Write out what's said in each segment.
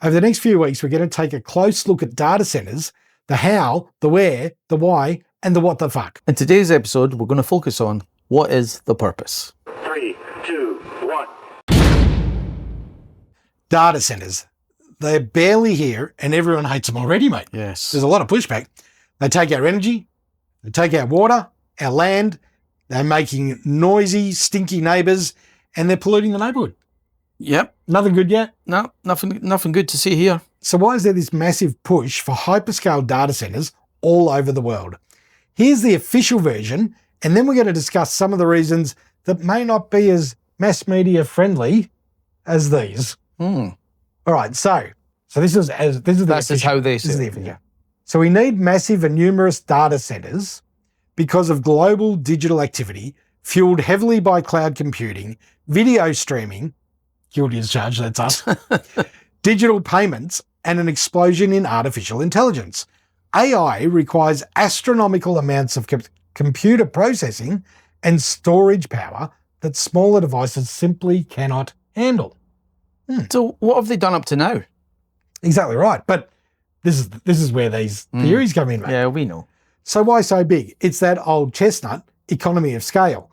Over the next few weeks, we're going to take a close look at data centers, the how, the where, the why, and the what the fuck. In today's episode, we're going to focus on what is the purpose. 3, 2, 1. Data centers. They're barely here and everyone hates them already, mate. Yes. There's a lot of pushback. They take our energy, they take our water, our land, they're making noisy, stinky neighbours, and they're polluting the neighbourhood. Yep. Nothing good yet? No, nothing good to see here. So why is there this massive push for hyperscale data centers all over the world? Here's the official version, and then we're going to discuss some of the reasons that may not be as mass media friendly as these. All right, so this is how they say it. Yeah. So we need massive and numerous data centers because of global digital activity fueled heavily by cloud computing, video streaming, guilty as charged, that's us, digital payments, and an explosion in artificial intelligence. AI requires astronomical amounts of computer processing and storage power that smaller devices simply cannot handle. So what have they done up to now? Exactly right. But this is where these theories come in, mate. Yeah, we know. So why so big? It's that old chestnut economy of scale.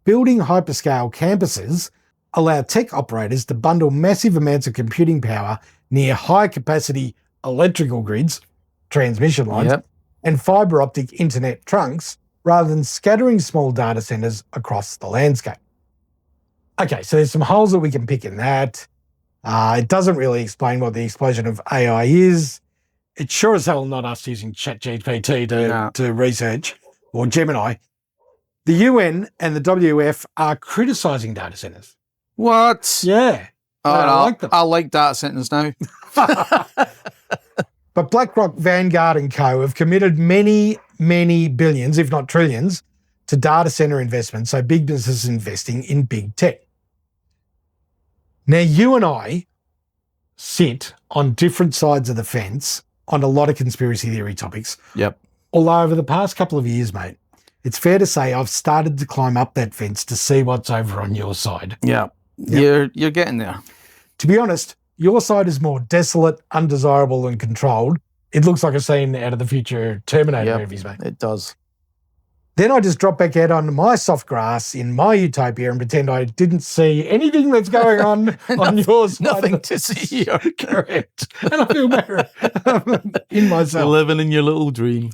Building hyperscale campuses allow tech operators to bundle massive amounts of computing power near high-capacity electrical grids, transmission lines, and fibre optic internet trunks, rather than scattering small data centres across the landscape. Okay, so there's some holes that we can pick in that. It doesn't really explain what the explosion of AI is. It's sure as hell not us using ChatGPT to research, or Gemini. The UN and the WF are criticising data centres. What? Yeah. I like them. I like data centers now. But BlackRock, Vanguard and Co. have committed many, many billions, if not trillions, to data centre investment, so big businesses investing in big tech. Now, you and I sit on different sides of the fence on a lot of conspiracy theory topics. Yep. Although over the past couple of years, mate, it's fair to say I've started to climb up that fence to see what's over on your side. Yeah. You're getting there. To be honest, your side is more desolate, undesirable and controlled. It looks like a scene out of the future Terminator movies, mate. It does. Then I just drop back out onto my soft grass in my utopia and pretend I didn't see anything that's going on on your side. Nothing to see here. Correct. And I feel better in myself. Living in your little dream.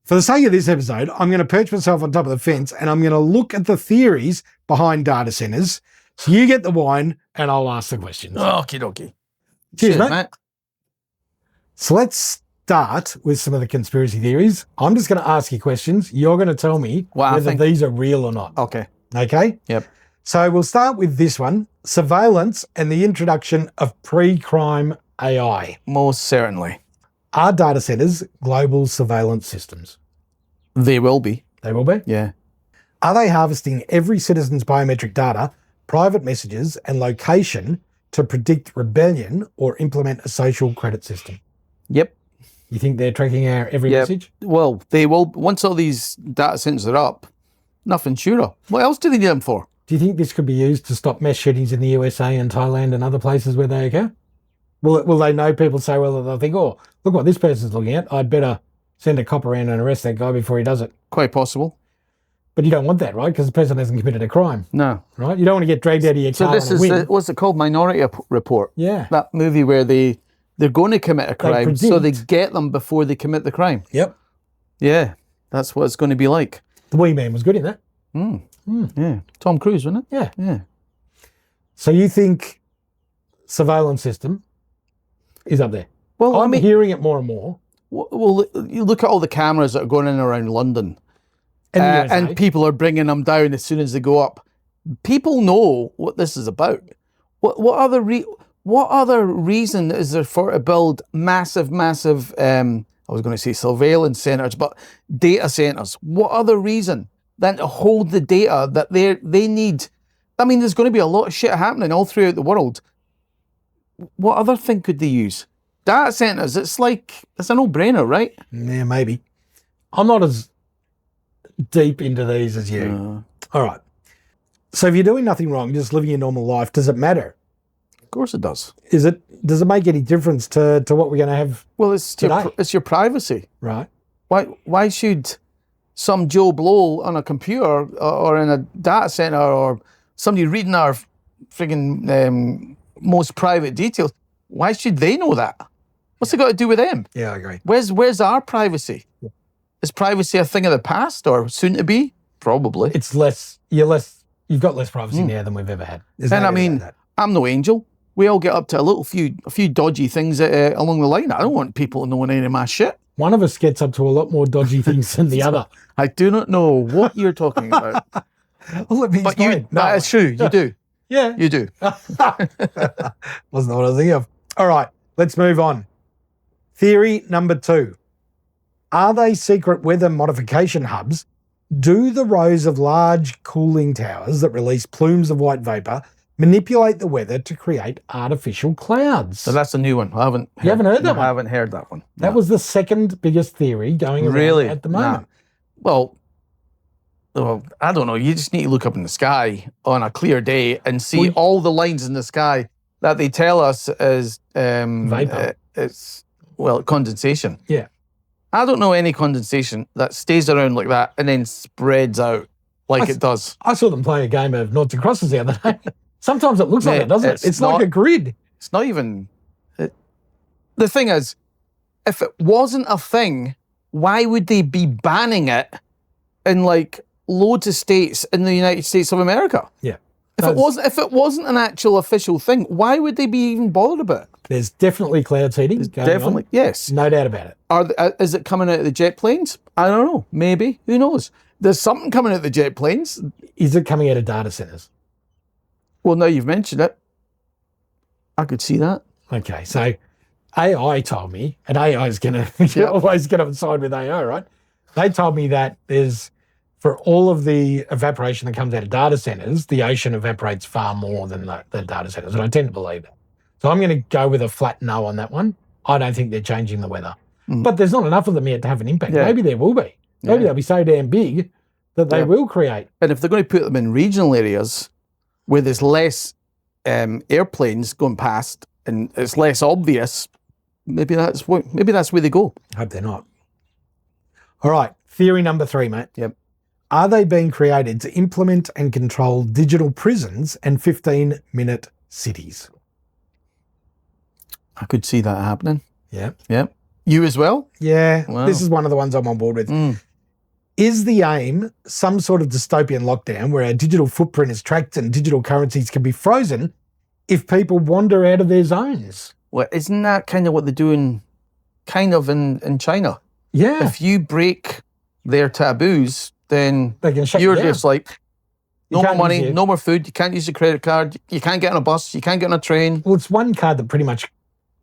For the sake of this episode, I'm going to perch myself on top of the fence and I'm going to look at the theories behind data centers. So you get the wine and I'll ask the questions. Okie dokie. Cheers, mate. So let's start with some of the conspiracy theories. I'm just going to ask you questions. You're going to tell me whether these are real or not. Okay. Okay? Yep. So we'll start with this one, surveillance and the introduction of pre-crime AI. Most certainly. Are data centers global surveillance systems? They will be. They will be? Yeah. Are they harvesting every citizen's biometric data, private messages and location to predict rebellion or implement a social credit system? Yep. You think they're tracking our every message? Well, they will. Once all these data centers are up, nothing surer. What else do they need them for? Do you think this could be used to stop mass shootings in the USA and Thailand and other places where they occur? Will they know people so well that they'll think, oh, look what this person's looking at. I'd better send a cop around and arrest that guy before he does it. Quite possible. But you don't want that, right? Because the person hasn't committed a crime. No. Right? You don't want to get dragged out of your car this on a whim. what's it called? Minority Report. Yeah. That movie where they're going to commit a crime, so they get them before they commit the crime. Yep. Yeah. That's what it's going to be like. The Wee Man was good in that. Yeah. Tom Cruise, wasn't it? Yeah. Yeah. So you think surveillance system is up there? Well, I'm hearing it more and more. Well, you look at all the cameras that are going in around London, And people are bringing them down as soon as they go up. People know what this is about. What other reason is there for to build massive, I was going to say surveillance centres, but data centres? What other reason than to hold the data that they need? I mean, there's going to be a lot of shit happening all throughout the world. What other thing could they use? Data centres, it's a no-brainer, right? Yeah, maybe. I'm not as deep into these as you. All right. So if you're doing nothing wrong, just living your normal life, does it matter Of course it does. Does it make any difference to what we're going to have? Well, it's your privacy. Right. Why should some Joe Blow on a computer or in a data center or somebody reading our friggin' most private details, why should they know that? What's it got to do with them? Yeah, I agree. Where's our privacy? Yeah. Is privacy a thing of the past or soon to be? Probably. It's you've got less privacy now than we've ever had. And I mean, I'm no angel. We all get up to a few dodgy things along the line. I don't want people knowing any of my shit. One of us gets up to a lot more dodgy things than the other. I do not know what you're talking about. Well, let me explain. That is true. You do. Yeah. You do. Wasn't what I was thinking of. All right, let's move on. Theory number 2. Are they secret weather modification hubs? Do the rows of large cooling towers that release plumes of white vapor manipulate the weather to create artificial clouds? So that's a new one. You haven't heard that one? I haven't heard that one. That was the second biggest theory going around at the moment. Well, I don't know. You just need to look up in the sky on a clear day and see all the lines in the sky that they tell us is vapor. It's condensation. Yeah. I don't know any condensation that stays around like that and then spreads out like it does. I saw them play a game of noughts and crosses the other day. Sometimes it looks like it, doesn't it? It's like a grid. It's not even... The thing is, if it wasn't a thing, why would they be banning it in like loads of states in the United States of America? Yeah. If it wasn't an actual official thing, why would they be even bothered about it? There's definitely cloud seeding going on. Yes. No doubt about it. Is it coming out of the jet planes? I don't know. Maybe. Who knows? There's something coming out of the jet planes. Is it coming out of data centers? Well, now you've mentioned it. I could see that. Okay, so AI told me, and AI is going to always get on side with AI, right? They told me that for all of the evaporation that comes out of data centers, the ocean evaporates far more than the data centers, and I tend to believe that. So I'm going to go with a flat no on that one. I don't think they're changing the weather. But there's not enough of them yet to have an impact. Yeah. Maybe there will be. Maybe they'll be so damn big that they will create. And if they're going to put them in regional areas where there's less airplanes going past and it's less obvious, maybe that's where they go. Hope they're not. All right, theory number 3, mate. Yep. Are they being created to implement and control digital prisons and 15-minute cities? I could see that happening. Yeah. Yeah. You as well? Yeah. Wow. This is one of the ones I'm on board with. Is the aim some sort of dystopian lockdown where our digital footprint is tracked and digital currencies can be frozen if people wander out of their zones? Well, isn't that kind of what they're doing in China? Yeah. If you break their taboos, then they can shut you're you down. just like, no more money, no more food, you can't use your credit card, you can't get on a bus, you can't get on a train. Well, it's one card that pretty much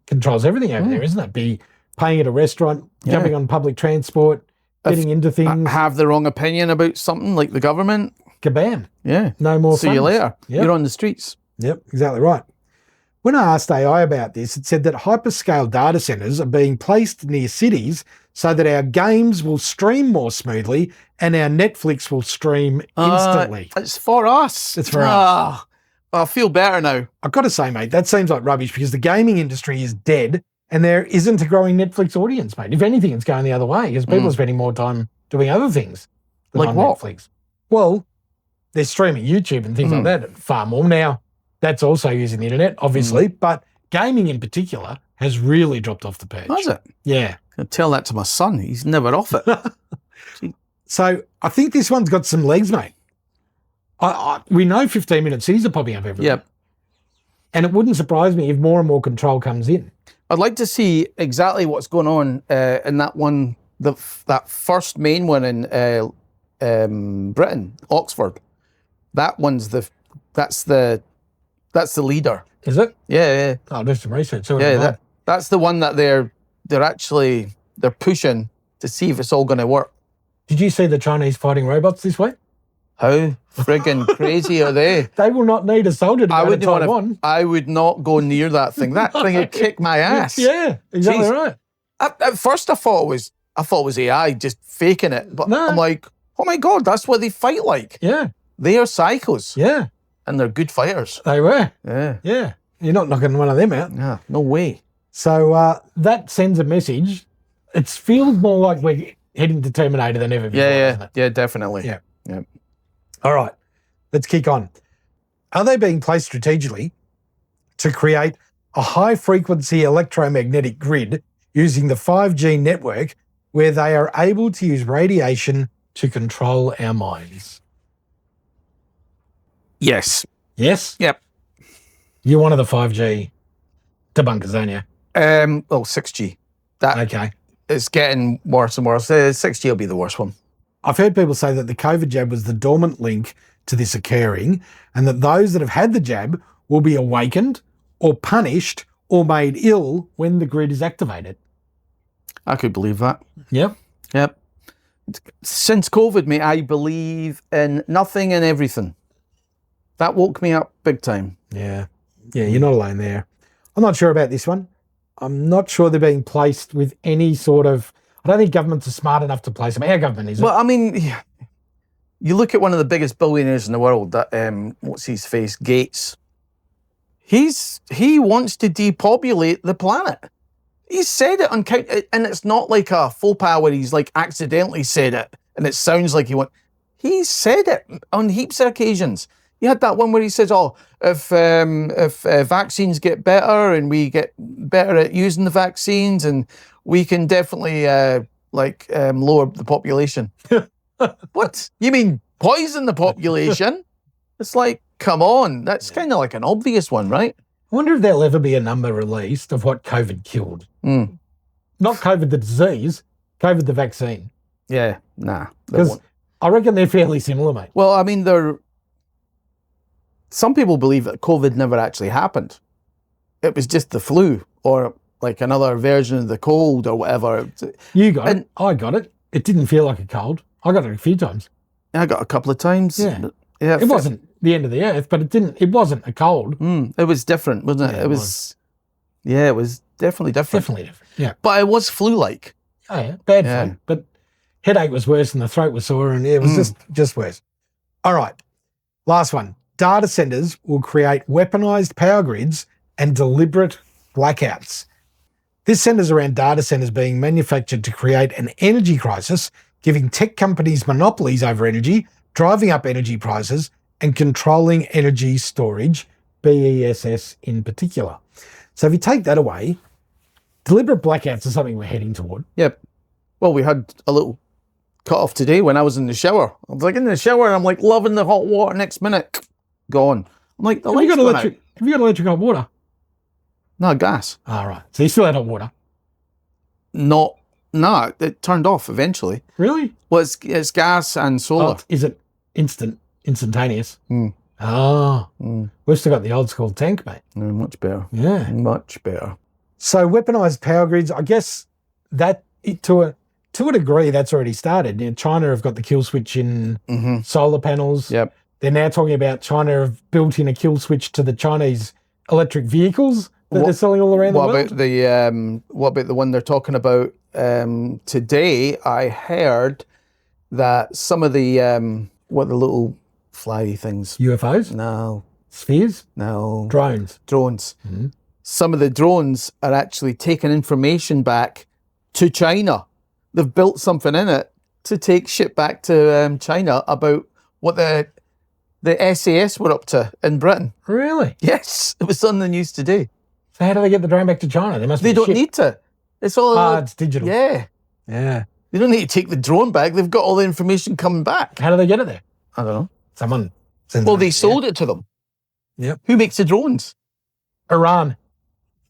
controls everything over there, isn't it? Be paying at a restaurant, jumping on public transport, getting into things. Have the wrong opinion about something like the government. Kabam. Yeah. No more See you later. Yep. You're on the streets. Yep, exactly right. When I asked AI about this, it said that hyperscale data centers are being placed near cities so that our games will stream more smoothly and our Netflix will stream instantly. It's for us. It's for us. I feel better now. I've got to say, mate, that seems like rubbish because the gaming industry is dead and there isn't a growing Netflix audience, mate. If anything, it's going the other way because people are spending more time doing other things than like on what? Netflix. Well, they're streaming YouTube and things like that far more. Now, that's also using the internet, obviously, but gaming in particular has really dropped off the perch. Has it? Yeah. I'll tell that to my son. He's never off it. So I think this one's got some legs, mate. We know 15-minute cities are popping up everywhere. Yep. And it wouldn't surprise me if more and more control comes in. I'd like to see exactly what's going on in that one, that first main one in Britain, Oxford. That one's that's the leader. Is it? Yeah. I'll do some research. That's the one that they're pushing to see if it's all going to work. Did you see the Chinese fighting robots this week? How friggin' crazy are they? They will not need a soldier to go to Taiwan. I would not go near that thing. That thing would kick my ass. Yeah, exactly right. At first I thought it was AI just faking it, but No. I'm like, oh my God, that's what they fight like. Yeah. They are psychos. Yeah. And they're good fighters. They were. Yeah. Yeah. You're not knocking one of them out. Yeah, no way. So that sends a message. It feels more like we're heading to Terminator than ever before, doesn't it? Yeah, definitely. Yeah. Yeah. All right, let's kick on. Are they being placed strategically to create a high-frequency electromagnetic grid using the 5G network where they are able to use radiation to control our minds? Yes. Yes? Yep. You're one of the 5G debunkers, aren't you? 6G. That Okay. it's getting worse and worse. 6G will be the worst one. I've heard people say that the COVID jab was the dormant link to this occurring, and that those that have had the jab will be awakened or punished or made ill when the grid is activated. I could believe that. Yep. Yep. Since COVID, mate, I believe in nothing and everything. That woke me up big time. Yeah. Yeah, you're not alone there. I'm not sure about this one. I'm not sure they're being placed with any sort of... I don't think governments are smart enough to place them. Our government isn't. Well, I mean, you look at one of the biggest billionaires in the world, that what's his face, Gates. He wants to depopulate the planet. He said it on count, and it's not like a faux pas where he's like accidentally said it, and it sounds like he said it on heaps of occasions. You had that one where he says, "Oh, if vaccines get better and we get better at using the vaccines, and we can definitely lower the population." What? You mean poison the population? It's like, come on, that's kind of like an obvious one, right? I wonder if there'll ever be a number released of what COVID killed. Mm. Not COVID the disease, COVID the vaccine. Yeah, nah. Because I reckon they're fairly similar, mate. Well, I mean, some people believe that COVID never actually happened. It was just the flu or like another version of the cold or whatever. You got it. I got it. It didn't feel like a cold. I got it a few times. I got a couple of times. Yeah. It wasn't the end of the earth, but it wasn't a cold. It was different, wasn't it? Yeah, it was. Yeah, it was definitely different. Definitely different. Yeah. But it was flu-like. Oh, yeah. Bad flu. But headache was worse and the throat was sore and it was just worse. All right. Last one. Data centers will create weaponized power grids and deliberate blackouts. This centers around data centers being manufactured to create an energy crisis, giving tech companies monopolies over energy, driving up energy prices, and controlling energy storage, BESS in particular. So if you take that away, deliberate blackouts are something we're heading toward. Yep. Well, we had a little cut off today when I was in the shower. I was like in the shower and I'm like loving the hot water. Next minute, gone. I'm like, Have you got electric hot water? No, gas. All right. So you still had hot water? No, it turned off eventually. Really? Well, it's gas and solar. Oh, is it instantaneous? Mm. Oh. We've still got the old school tank, mate. No, much better. Yeah. Much better. So weaponized power grids, I guess that to a degree that's already started. You know, China have got the kill switch in solar panels. Yep. They're now talking about China have built in a kill switch to the Chinese electric vehicles that they're selling all around the world. What about the one they're talking about today? I heard that some of the the little flyy things? UFOs? No. Spheres? No. Drones? Mm-hmm. Some of the drones are actually taking information back to China. They've built something in it to take shit back to China about what the SAS were up to in Britain. Really? Yes, it was on the news today. So how do they get the drone back to China? They don't need to. It's all it's digital. Yeah. Yeah. They don't need to take the drone back. They've got all the information coming back. How do they get it there? I don't know. Someone. Well, they sold it to them. Yep. Who makes the drones? Iran.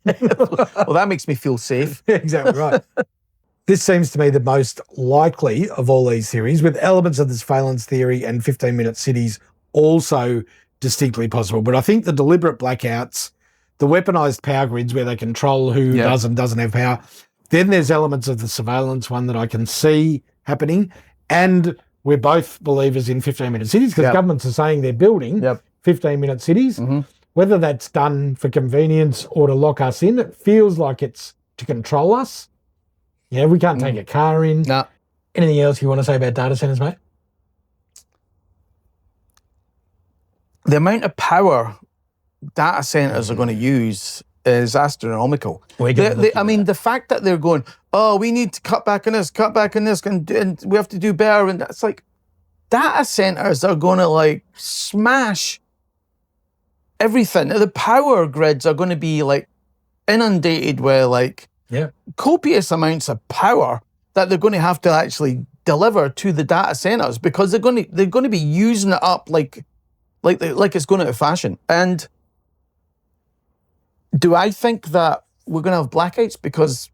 Well, that makes me feel safe. Exactly right. This seems to me the most likely of all these theories, with elements of the surveillance theory and 15-minute cities also distinctly possible. But I think the deliberate blackouts, the weaponized power grids where they control who does and doesn't have power, then there's elements of the surveillance one that I can see happening. And we're both believers in 15-minute cities because governments are saying they're building 15-minute cities. Mm-hmm. Whether that's done for convenience or to lock us in, it feels like it's to control us. Yeah, we can't take a car in. No. Anything else you want to say about data centers, mate? The amount of power data centers are going to use is astronomical. I mean, the fact that they're going, oh, we need to cut back on this, and we have to do better. And it's like, data centers are going to like smash everything. The power grids are going to be like inundated with like copious amounts of power that they're going to have to actually deliver to the data centers, because they're going to be using it up like it's going out of fashion. And do I think that we're going to have blackouts because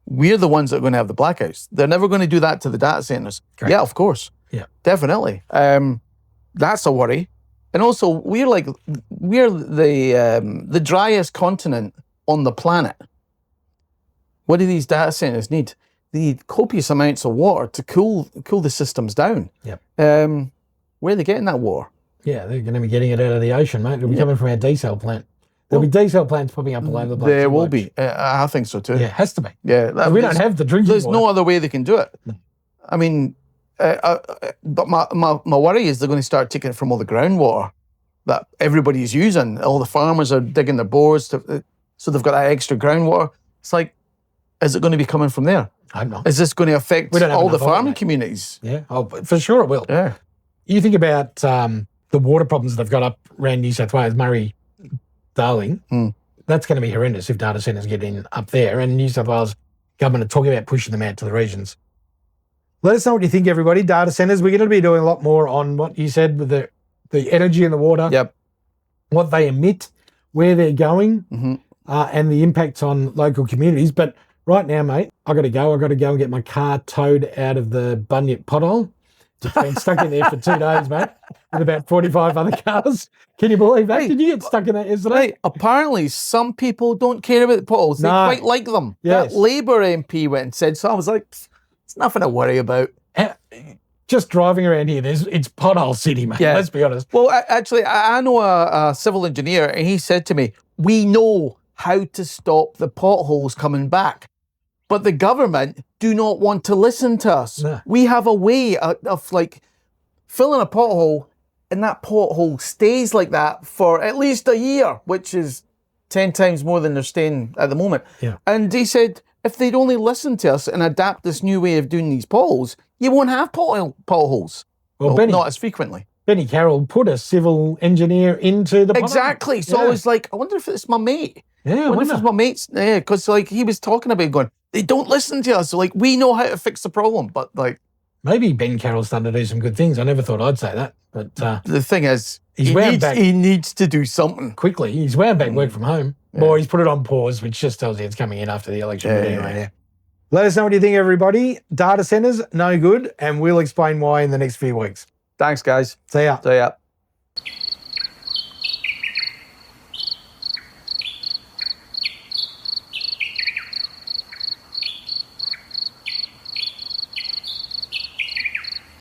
we're the ones that are going to have the blackouts? They're never going to do that to the data centers. Correct. Yeah, of course. Yeah, definitely. That's a worry. And also, we're the driest continent on the planet. What do these data centers need? They need copious amounts of water to cool the systems down. Yep. Where are they getting that water? Yeah, they're going to be getting it out of the ocean, mate. It'll be coming from our desal plant. There'll be desal plants popping up all over the place. There will be. I think so too. Yeah, it has to be. Yeah, we don't have the drinking water. There's no other way they can do it. No. I mean, but my worry is they're going to start taking it from all the groundwater that everybody's using. All the farmers are digging their bores, so they've got that extra groundwater. It's like, is it going to be coming from there? I don't know. Is this going to affect all the farming communities? Yeah, for sure it will. Yeah. You think about the water problems they've got up around New South Wales, Murray, Darling. That's going to be horrendous if data centres get in up there. And New South Wales government are talking about pushing them out to the regions. Let us know what you think, everybody. Data centres, we're going to be doing a lot more on what you said with the energy and the water. Yep. What they emit, where they're going, and the impacts on local communities. But right now, mate, I've got to go and get my car towed out of the Bunyip pothole. It's been stuck in there for 2 days, mate, with about 45 other cars. Can you believe that? Did you get stuck in that yesterday? Right. Apparently, some people don't care about the potholes. They quite like them. Yes. That Labour MP went and said so. I was like, it's nothing to worry about. Just driving around here, it's pothole city, mate. Yeah. Let's be honest. Well, actually, I know a civil engineer, and he said to me, we know how to stop the potholes coming back. But the government do not want to listen to us. No. We have a way of like filling a pothole, and that pothole stays like that for at least a year, which is 10 times more than they're staying at the moment. Yeah. And he said, if they'd only listen to us and adapt this new way of doing these potholes, you won't have potholes. Well, not as frequently. Benny Carroll put a civil engineer into the pothole. Exactly. So I was like, I wonder if it's my mate. Yeah, I wonder if it's my mate's. Yeah, because like he was talking about going, they don't listen to us. So like, we know how to fix the problem, but like, maybe Ben Carroll's done to do some good things. I never thought I'd say that, but the thing is, he needs to do something quickly. He's wound back work from home. Yeah. Or he's put it on pause, which just tells you it's coming in after the election. Yeah. Let us know what you think, everybody. Data centers, no good, and we'll explain why in the next few weeks. Thanks, guys. See ya. See ya.